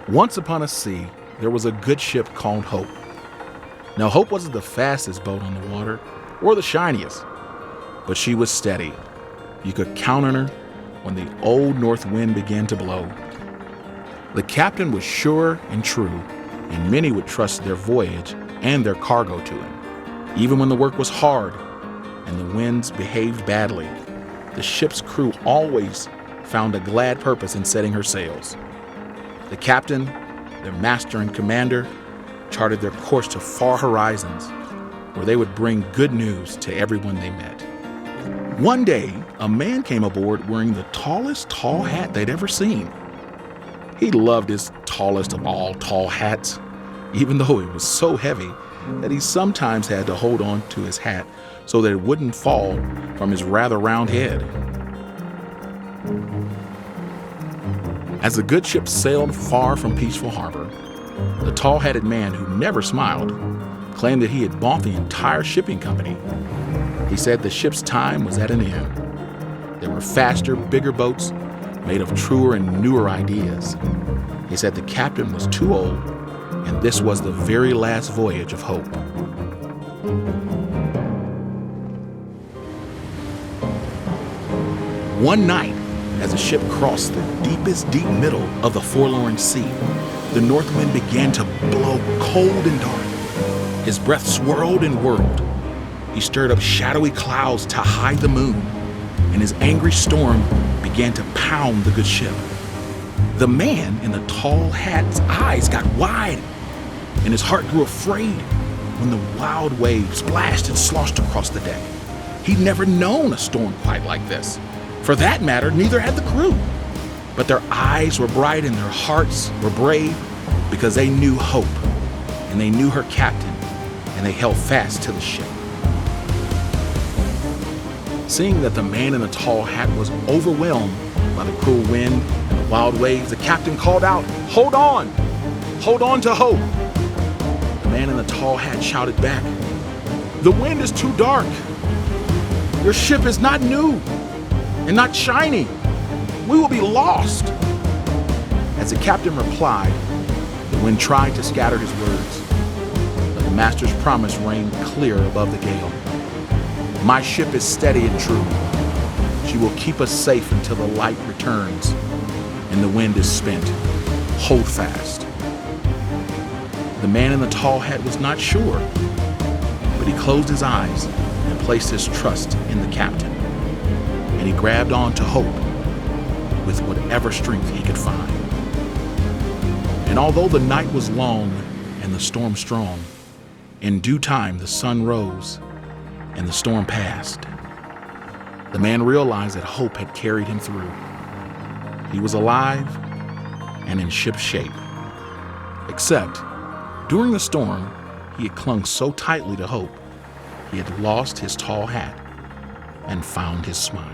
Once upon a sea, there was a good ship called Hope. Now, Hope wasn't the fastest boat on the water or the shiniest, but she was steady. You could count on her when the old north wind began to blow. The captain was sure and true, and many would trust their voyage and their cargo to him. Even when the work was hard and the winds behaved badly, the ship's crew always found a glad purpose in setting her sails. The captain, their master and commander, charted their course to far horizons, where they would bring good news to everyone they met. One day, a man came aboard wearing the tallest tall hat they'd ever seen. He loved his tallest of all tall hats, even though it was so heavy that he sometimes had to hold on to his hat so that it wouldn't fall from his rather round head. As the good ship sailed far from Peaceful Harbor, the tall-hatted man who never smiled claimed that he had bought the entire shipping company. He said the ship's time was at an end. There were faster, bigger boats made of truer and newer ideas. He said the captain was too old, and this was the very last voyage of Hope. One night, as the ship crossed the deepest deep middle of the forlorn sea, the north wind began to blow cold and dark. His breath swirled and whirled. He stirred up shadowy clouds to hide the moon, and his angry storm began to pound the good ship. The man in the tall hat's eyes got wide, and his heart grew afraid when the wild waves splashed and sloshed across the deck. He'd never known a storm quite like this. For that matter, neither had the crew. But their eyes were bright and their hearts were brave because they knew Hope, and they knew her captain, and they held fast to the ship. Seeing that the man in the tall hat was overwhelmed by the cruel wind and the wild waves, the captain called out, "Hold on! Hold on to Hope!" The man in the tall hat shouted back, "The wind is too dark. Your ship is not new and not shiny. We will be lost." As the captain replied, the wind tried to scatter his words, but the master's promise reigned clear above the gale. "My ship is steady and true. She will keep us safe until the light returns and the wind is spent. Hold fast." The man in the tall hat was not sure, but he closed his eyes and placed his trust in the captain, and he grabbed on to Hope with whatever strength he could find. And although the night was long and the storm strong, in due time the sun rose and the storm passed. The man realized that Hope had carried him through. He was alive and in ship shape. Except, during the storm, he had clung so tightly to Hope, he had lost his tall hat and found his smile.